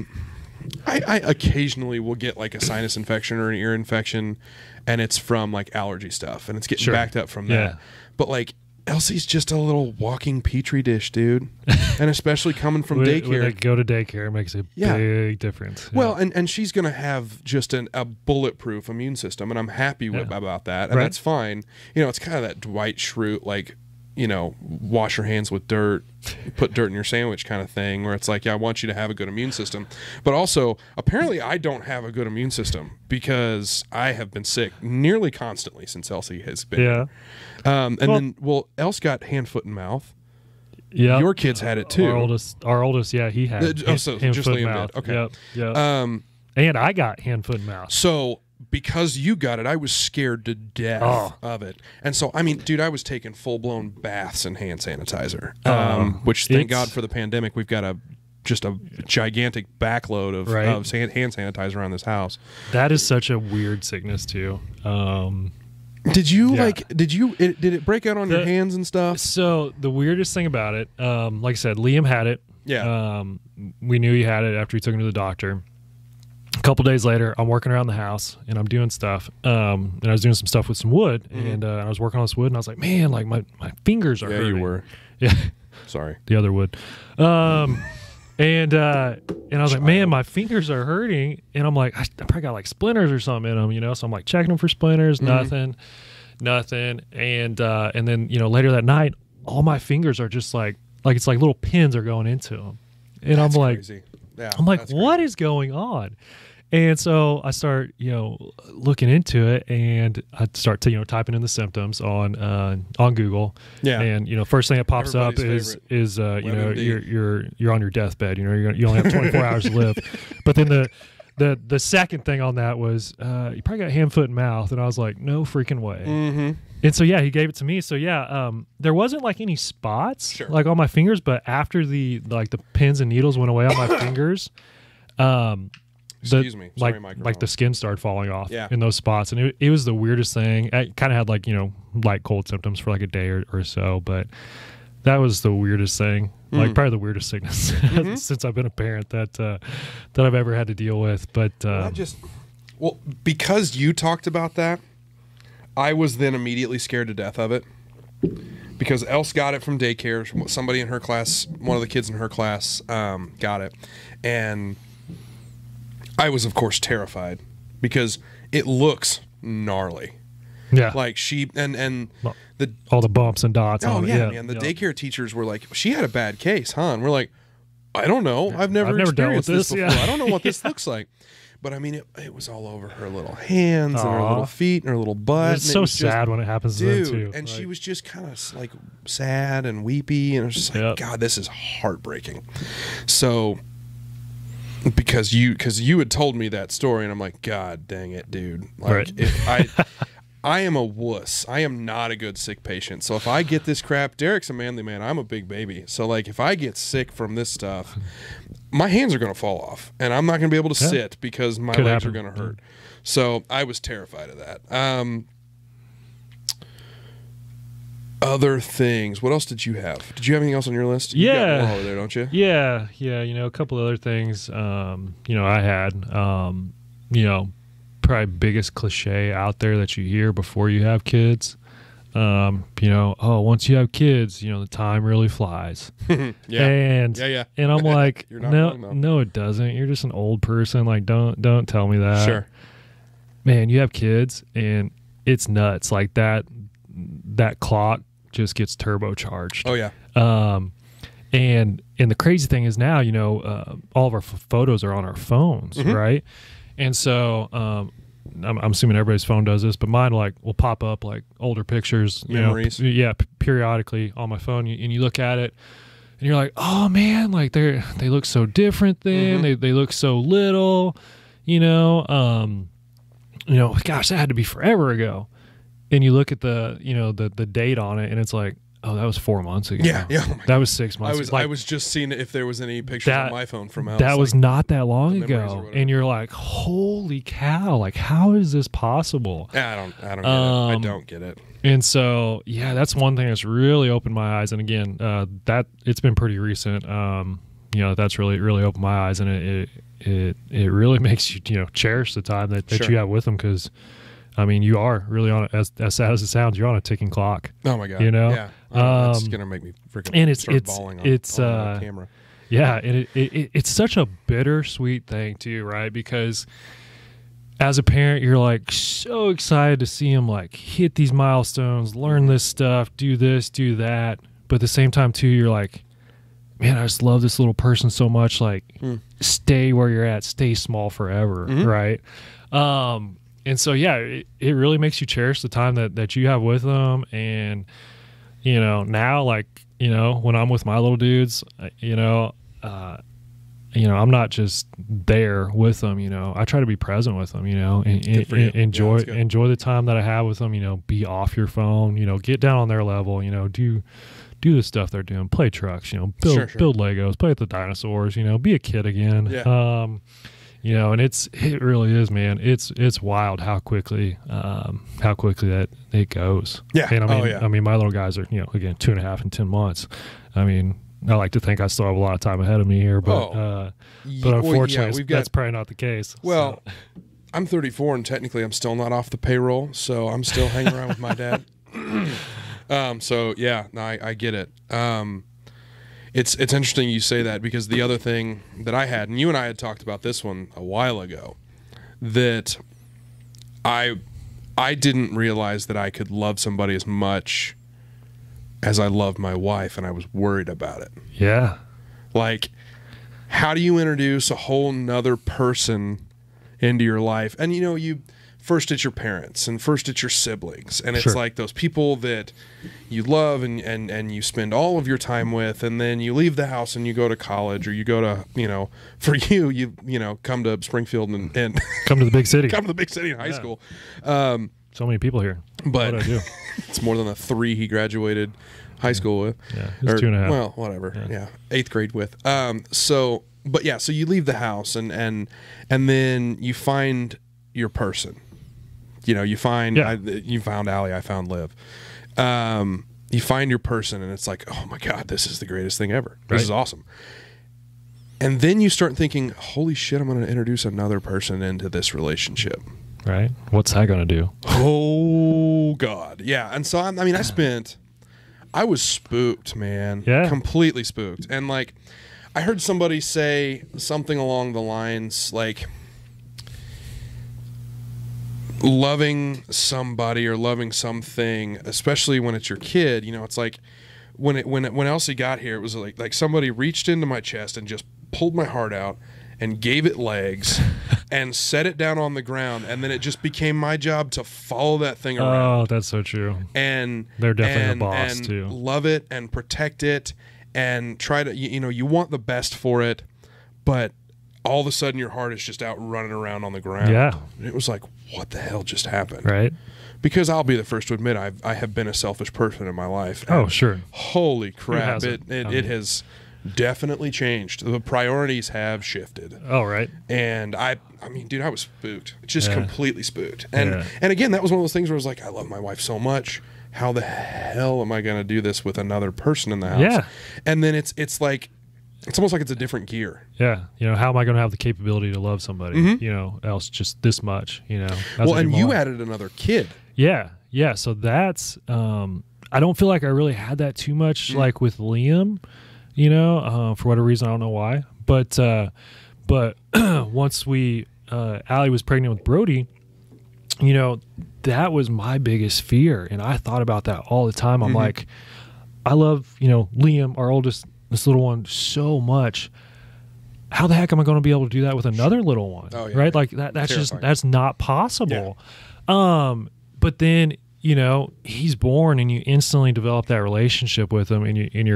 occasionally will get like a sinus infection or an ear infection, and it's from like allergy stuff, and it's getting backed up from that. Yeah. But like, Elsie's just a little walking petri dish, dude. And especially coming from daycare. When they go to daycare, it makes a big difference. Well, and she's going to have just a bulletproof immune system, and I'm happy about that, and that's fine. It's kind of that Dwight Schrute, like, wash your hands with dirt, put dirt in your sandwich kind of thing, where it's like, I want you to have a good immune system. But also, apparently I don't have a good immune system because I have been sick nearly constantly since Elsie has been here. Then Else got hand, foot, and mouth. Yeah, your kids had it too. Our oldest, yeah, he had hand, so hand, just foot, Liam mouth. did. Okay. Yep. And I got hand, foot, and mouth. So because you got it, I was scared to death of it. And so, I mean, dude, I was taking full-blown baths in hand sanitizer, which, thank God for the pandemic, we've got just a gigantic backload of hand sanitizer around this house. That is such a weird sickness, too. Did it break out on your hands and stuff? So the weirdest thing about it, like I said, Liam had it. Yeah. We knew he had it after we took him to the doctor. A couple days later, I'm working around the house and I'm doing stuff. And I was doing some stuff with some wood, and I was working on this wood, and I was like, man, like my fingers are hurting. Yeah, you were. Yeah. Sorry. The other wood. And I was like, man, my fingers are hurting. And I'm like, I probably got like splinters or something in them, you know? So I'm like checking them for splinters, nothing. And then, you know, later that night, all my fingers are just like it's like little pins are going into them. And That's I'm like, crazy. Yeah, I'm like, what is going on? And so I start, you know, looking into it, and I start to, you know, typing in the symptoms on Google. Yeah. And, you know, first thing that pops up is you know, you're on your deathbed. You know, you only have 24 hours to live. But then the second thing on that was you probably got hand, foot, and mouth, and I was like, no freaking way. Mm-hmm. And so yeah, he gave it to me. So yeah, there wasn't like any spots like on my fingers, but after the pins and needles went away on my fingers, Excuse me. Sorry, like the skin started falling off in those spots, and it was the weirdest thing. I kind of had like, you know, light cold symptoms for like a day or so, but that was the weirdest thing. Like probably the weirdest sickness since I've been a parent that I've ever had to deal with. But because you talked about that, I was then immediately scared to death of it, because Else got it from daycare. Somebody in her class, one of the kids in her class, got it, and I was, of course, terrified because it looks gnarly. Yeah, like she and all the bumps and dots. Oh on yeah, it. man. The daycare teachers were like, she had a bad case, huh? And we're like, I don't know. I've never experienced this before. I don't know what this looks like. But I mean, it was all over her little hands and her little feet and her little butt. It's so sad when it happens to them too. And she was just kind of like sad and weepy, and it was just like, God, this is heartbreaking. So, because you had told me that story, and I'm like, God dang it, dude. Like, if I am a wuss. I am not a good sick patient. So if I get this crap, Derek's a manly man. I'm a big baby. So like, if I get sick from this stuff, my hands are going to fall off, and I'm not going to be able to sit because my legs are going to hurt. So I was terrified of that. Other things. What else did you have? Did you have anything else on your list? You got more over there, don't you? Yeah. You know, a couple other things. You know, I had. You know, probably biggest cliche out there that you hear before you have kids. You know, once you have kids, you know, the time really flies. And I'm like, no, it doesn't. You're just an old person. Like, don't tell me that. Sure. Man, you have kids and it's nuts. Like that clock just gets turbocharged. Oh yeah. And the crazy thing is now, you know, all of our photos are on our phones, right? And so, I'm assuming everybody's phone does this, but mine will pop up like older pictures, memories. Periodically on my phone, and you look at it, and you're like, oh man, like they look so different then. They look so little, you know. Gosh, that had to be forever ago. And you look at the date on it, and it's like, oh, that was 4 months ago. Yeah. Oh that was 6 months. I was just seeing if there was any pictures on my phone from Else. That was not that long ago, and you're like, holy cow! Like, how is this possible? Yeah, I don't get it. I don't get it. And so, yeah, that's one thing that's really opened my eyes. And again, that it's been pretty recent. You know, that's really opened my eyes, and it really makes you cherish the time that you have with them, because I mean, you are really on as sad as it sounds, you're on a ticking clock. Oh my God. You know? Yeah. That's gonna make me freaking start bawling on camera. Yeah, and it's such a bittersweet thing too, right? Because as a parent, you're like so excited to see him like hit these milestones, learn this stuff, do this, do that. But at the same time too, you're like, man, I just love this little person so much. Like, stay where you're at, stay small forever, right? And so, yeah, it really makes you cherish the time that you have with them. And now, like, when I'm with my little dudes, I'm not just there with them, I try to be present with them, and enjoy the time that I have with them, be off your phone, get down on their level, do the stuff they're doing, play trucks, build Legos, play with the dinosaurs, be a kid again. Yeah. And it really is, man. It's wild how quickly that it goes. Yeah. And I mean, my little guys are, again, 2.5 and 10 months. I mean, I like to think I still have a lot of time ahead of me here, but unfortunately, that's probably not the case. Well, so. I'm 34, and technically I'm still not off the payroll, so I'm still hanging around with my dad. So yeah, no, I get it. It's interesting you say that, because the other thing that I had, and you and I had talked about this one a while ago, that I didn't realize that I could love somebody as much as I loved my wife, and I was worried about it. Yeah. Like, how do you introduce a whole nother person into your life? And you first it's your parents, and first it's your siblings, and it's like those people that you love and you spend all of your time with, and then you leave the house and you go to college, or you go to, for you come to Springfield and come to the big city. Come to the big city in high school. So many people here. But what do I do? It's more than the 3 he graduated high school with. Yeah, it's 2.5. Well, whatever. Yeah, 8th grade with. So you leave the house and then you find your person. You find you found Allie, I found Liv. You find your person, and it's like, oh my God, this is the greatest thing ever. This is awesome. And then you start thinking, holy shit, I'm going to introduce another person into this relationship. Right? What's that going to do? Oh God. Yeah. And so, I was spooked, man. Yeah. Completely spooked. And like, I heard somebody say something along the lines like, loving somebody or loving something, especially when it's your kid, it's like when Elsie got here, it was like somebody reached into my chest and just pulled my heart out and gave it legs and set it down on the ground, and then it just became my job to follow that thing around. Oh, that's so true. And they're definitely the boss and too. Love it and protect it and try to you want the best for it, but all of a sudden your heart is just out running around on the ground. Yeah. And it was like, what the hell just happened? Right. Because I'll be the first to admit I have been a selfish person in my life. Oh, sure. Holy crap. It has definitely changed. The priorities have shifted. Oh, right. And I mean, dude, I was spooked. Just completely spooked. And again, that was one of those things where I was like, I love my wife so much. How the hell am I going to do this with another person in the house? Yeah. And then it's like, it's almost like it's a different gear. Yeah. How am I going to have the capability to love somebody, else just this much, Well, and you added another kid. Yeah. Yeah. So that's, I don't feel like I really had that too much, like with Liam, for whatever reason, I don't know why, but once Allie was pregnant with Brody, that was my biggest fear. And I thought about that all the time. I'm like, I love, Liam, our oldest, this little one, so much. How the heck am I going to be able to do that with another little one? Oh, yeah, right? Like that's not possible. Yeah. But then, he's born and you instantly develop that relationship with him, and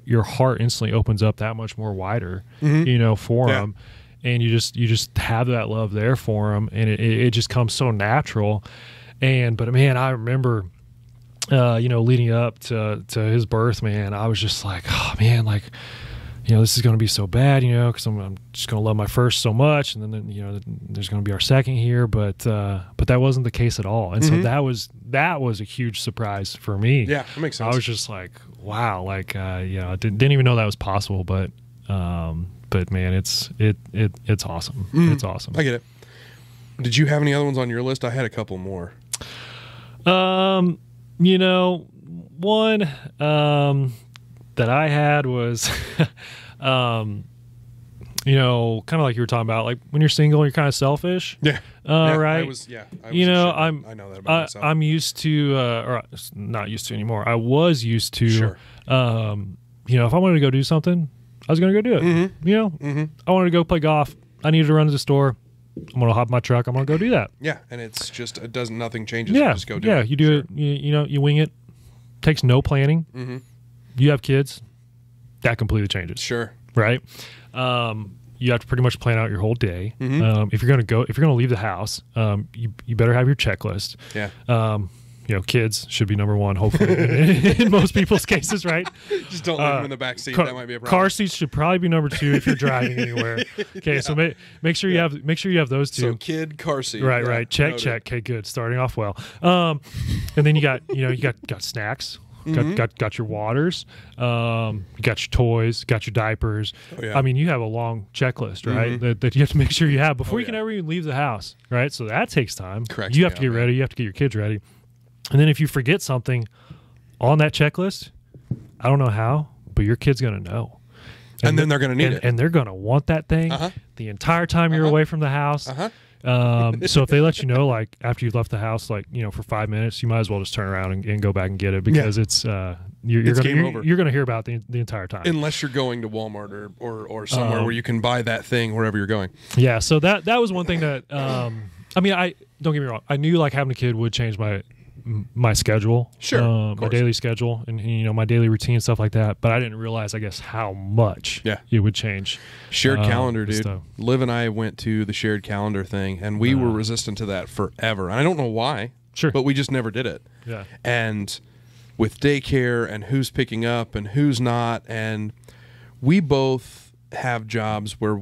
your heart instantly opens up that much more wider, for him. And you just have that love there for him, and it just comes so natural. But man, I remember, leading up to his birth, man, I was just like, oh man, like, this is going to be so bad, because I'm just going to love my first so much, and then there's going to be our second here, but that wasn't the case at all, and so that was a huge surprise for me. Yeah, that makes sense. I was just like, wow, like I didn't even know that was possible, but man, it's awesome. It's awesome. I get it. Did you have any other ones on your list? I had a couple more. One that I had was, kind of like you were talking about, like when you're single, you're kind of selfish. Yeah. Right. I know that about myself. I'm used to, or not used to anymore. I was used to, if I wanted to go do something, I was going to go do it. I wanted to go play golf. I needed to run to the store. I'm going to hop in my truck. I'm going to go do that. Yeah. And it's just, nothing changes. You just go do it. Yeah. You do it. You wing it. takes no planning. Mm-hmm. You have kids, that completely changes. Sure. Right? You have to pretty much plan out your whole day. Mm-hmm. If you're going to leave the house, you better have your checklist. Yeah. Kids should be number one, hopefully, in most people's cases, right? Just don't leave them in the back seat. That might be a problem. Car seats should probably be number two if you're driving anywhere. Okay, Yeah. so make sure you have those two. So kid car seat. Right, Yeah, right. Check, noted. check. Okay, good. Starting off well. And then you got snacks. Mm-hmm. Got your waters, you got your toys, got your diapers. Oh, yeah. I mean, you have a long checklist, right? Mm-hmm. That you have to make sure you have before Oh, you can yeah. ever even leave the house, right? So that takes time. Cracks You me have to get up, man. ready. You have to get your kids ready. And then if you forget something on that checklist, I don't know how, but your kid's going to know. And then they're going to need it. And they're going to want that thing Uh-huh. the entire time you're away from the house. Uh-huh. So if they let you know, like after you've left the house, like, for 5 minutes, you might as well just turn around and go back and get it because it's game over. you're gonna hear about the entire time. Unless you're going to Walmart or somewhere where you can buy that thing wherever you're going. Yeah. So that was one thing that I don't get me wrong. I knew like having a kid would change my schedule, Sure, of my course. daily schedule, and my daily routine, stuff like that. But I didn't realize, I guess, how much it would change. Shared calendar, dude. so- Liv and I went to the shared calendar thing, and we were resistant to that forever. And I don't know why, Sure. but we just never did it. Yeah. And with daycare and who's picking up and who's not, and we both have jobs where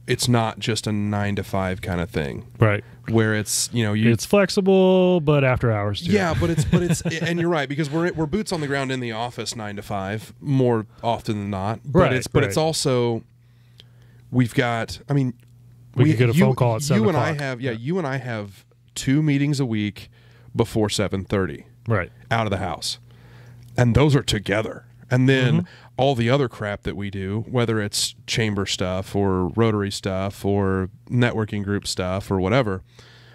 it's not just a 9 to 5 kind of thing, Right. where it's It's flexible, but after hours too. Yeah, but it's and you're right, because we're boots on the ground in the office 9 to 5 more often than not. But Right, it's also, we've got. I mean, We could get a phone call at 7 You and I o'clock. have you and I have 2 meetings a week before 7:30 Right. out of the house, and those are together. And then Mm-hmm. all the other crap that we do, whether it's chamber stuff or Rotary stuff or networking group stuff or whatever,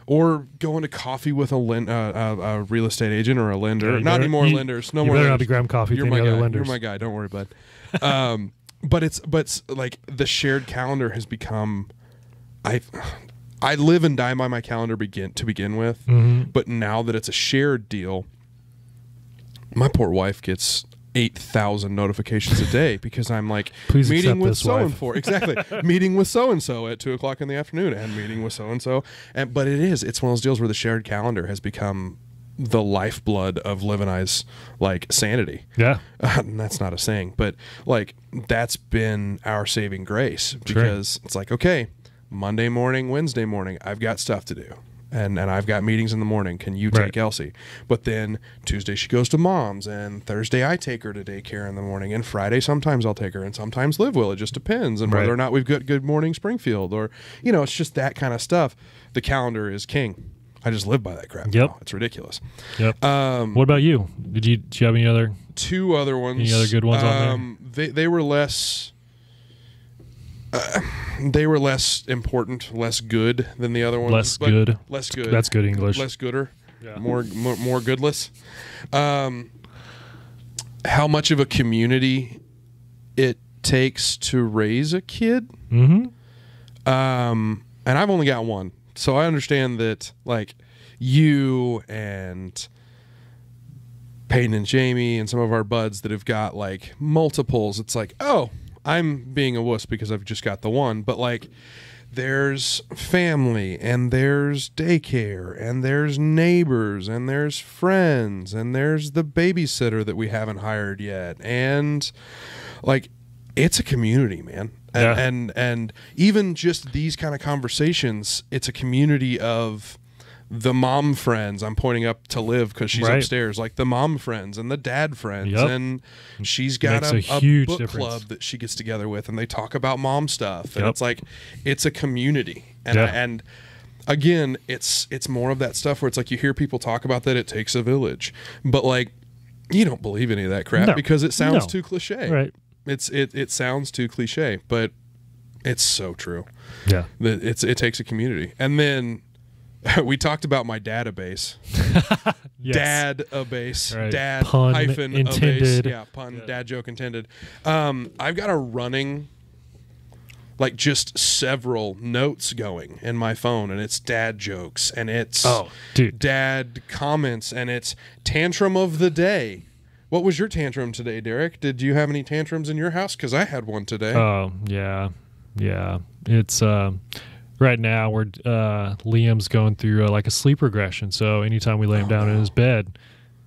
or going to coffee with a real estate agent or a lender. Yeah, you Not better- anymore you- lenders. No you more better not lenders. be grabbing coffee with You're any my other guy. lenders. You're my guy. Don't worry, bud. But it's like the shared calendar has become. I live and die by my calendar to begin with, Mm-hmm. but now that it's a shared deal, my poor wife gets 8,000 notifications a day because I'm like, Please meeting accept with this, so and wife. so, exactly, meeting with so and so at 2:00 in the afternoon, and meeting with so and so, but it's one of those deals where the shared calendar has become the lifeblood of Liv and I's like sanity. Yeah. And that's not a saying, but like that's been our saving grace because it's like, okay, Monday morning, Wednesday morning, I've got stuff to do. And I've got meetings in the morning. Can you take Right. Elsie? But then Tuesday she goes to mom's, and Thursday I take her to daycare in the morning, and Friday sometimes I'll take her, and sometimes Liv will. It just depends, and whether Right. or not we've got Good Morning Springfield, or it's just that kind of stuff. The calendar is king. I just live by that crap. Yep. now. It's ridiculous. Yep. What about you? Do you have any other? 2 other ones. Any other good ones on there? They were less. They were less important, less good than the other ones. Less but good. Less good. That's good English. Less gooder. Yeah. More goodless. How much of a community it takes to raise a kid? Mm-hmm. And I've only got one, so I understand that like you and Peyton and Jamie and some of our buds that have got like multiples. It's like, oh, I'm being a wuss because I've just got the one, but like there's family and there's daycare and there's neighbors and there's friends and there's the babysitter that we haven't hired yet, and like it's a community, man. Yeah. And even just these kind of conversations, it's a community of the mom friends. I'm pointing up to Liv because she's Right. upstairs, like the mom friends and the dad friends. Yep. And she's got Makes a a huge book difference. club that she gets together with, and they talk about mom stuff. And Yep. it's like, it's a community. And, Yeah. and again, it's more of that stuff where it's like you hear people talk about that it takes a village, but like you don't believe any of that crap No. because it sounds No. too cliche. Right. It sounds too cliche, but it's so true. Yeah. That it takes a community. And then we talked about my database. Yes. Database. Right. Dad Pun hyphen intended. abase. Yeah, pun, dad joke intended. I've got a running, like just several notes going in my phone, and it's dad jokes, and it's Oh, dude. dad comments, and it's tantrum of the day. What was your tantrum today, Derek? Did you have any tantrums in your house? Because I had one today. Oh, yeah. It's right now we're Liam's going through like a sleep regression. So anytime we lay him down in his bed,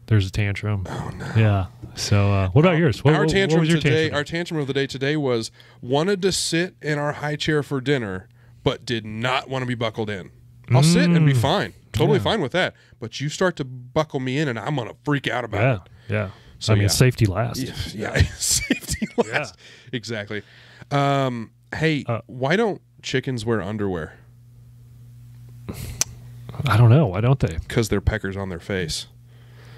there's a tantrum. Oh no. Yeah. So what about yours? What was your tantrum? Our tantrum of the day today was wanted to sit in our high chair for dinner, but did not want to be buckled in. I'll sit and be fine. Totally fine with that. But you start to buckle me in and I'm going to freak out about it. Yeah. So, I mean, safety last. Yeah. Safety last. Yeah. Exactly. Hey, why don't chickens wear underwear? I don't know. Why don't they? Because they're peckers on their face.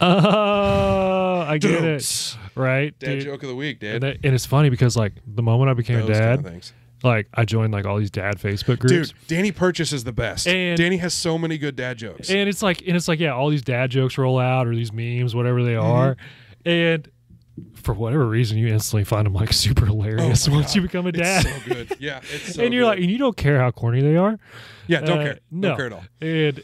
Oh, I get it. Right? Dad joke of the week, Dad. And it's funny because like the moment I became a dad, kind of like I joined like all these dad Facebook groups. Dude, Danny Purchase is the best. And Danny has so many good dad jokes. And it's like yeah, all these dad jokes roll out or these memes, whatever they are. And for whatever reason, you instantly find them like super hilarious once you become a dad. It's so good. Yeah, it's so and you're good. like, and you don't care how corny they are. Yeah, don't care. No. Don't care at all. And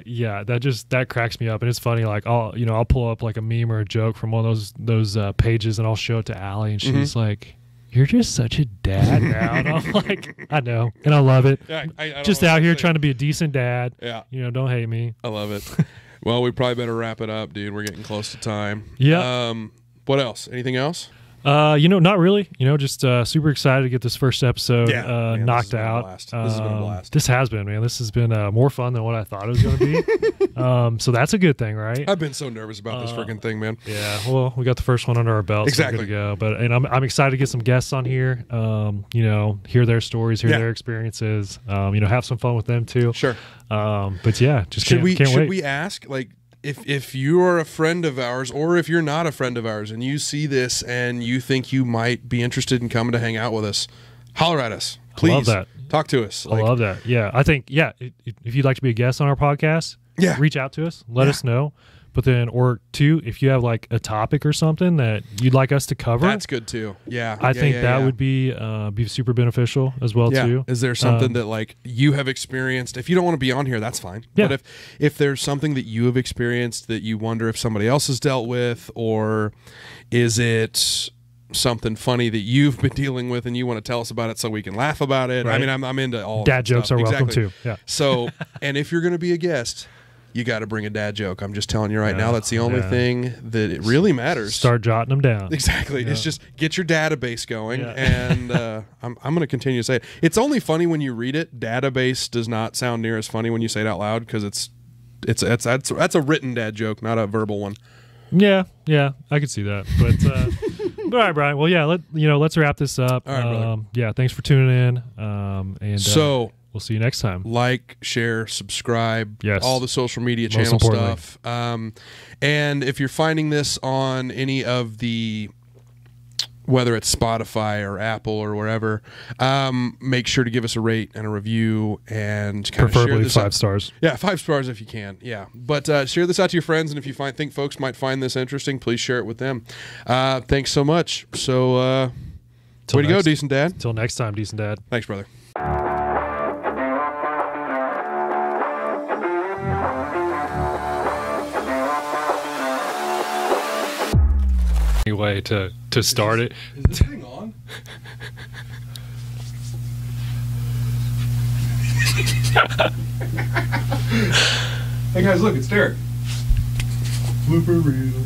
yeah, that cracks me up. And it's funny, like I'll pull up like a meme or a joke from one of those pages and I'll show it to Allie and she's like, "You're just such a dad now." And I'm like, I know, and I love it. Yeah, I just out here trying to be a decent dad. Yeah, don't hate me. I love it. Well, we probably better wrap it up, dude. We're getting close to time. Yeah. What else? Anything else? Not really. Just super excited to get this first episode knocked out. This has been a blast. This has been, man. This has been more fun than what I thought it was going to be. So that's a good thing, right? I've been so nervous about this freaking thing, man. Yeah. Well, we got the first one under our belt. Exactly. So we're good to go. But I'm excited to get some guests on here. Hear their stories, hear their experiences. Have some fun with them too. Sure. But yeah, just can't wait. Should we ask like? If you are a friend of ours or if you're not a friend of ours and you see this and you think you might be interested in coming to hang out with us, holler at us. Please. I love that. Talk to us. I love that. Yeah. I think, if you'd like to be a guest on our podcast, reach out to us. Let us know. But then, or two, if you have like a topic or something that you'd like us to cover, that's good too. Yeah, I think that would be super beneficial as well too. Is there something that like you have experienced? If you don't want to be on here, that's fine. Yeah. But if there's something that you have experienced that you wonder if somebody else has dealt with, or is it something funny that you've been dealing with and you want to tell us about it so we can laugh about it? Right. I mean, I'm into all dad jokes stuff. are welcome too. Yeah. So, and if you're going to be a guest, you got to bring a dad joke. I'm just telling you right now, that's the only thing that it really matters. Start jotting them down. Exactly. It's just get your database going. And I'm going to continue to say it. It's only funny when you read it. Database does not sound near as funny when you say it out loud because that's a written dad joke, not a verbal one. Yeah, I could see that. But all right, Brian. Well, yeah, let's wrap this up. All right, brother. Thanks for tuning in. And we'll see you next time. Like, share, subscribe, all the social media Most channel importantly. stuff. And if you're finding this on any of the, whether it's Spotify or Apple or wherever, make sure to give us a rate and a review and kind of share preferably this 5 out. stars. Yeah, 5 stars if you can. Yeah, but share this out to your friends, and if you think folks might find this interesting, please share it with them. Thanks so much. So, way to go, decent dad. Till next time, decent dad. Thanks, brother. Way to start it. Is this thing on? Hey guys, look, it's Derek. Blooper reel.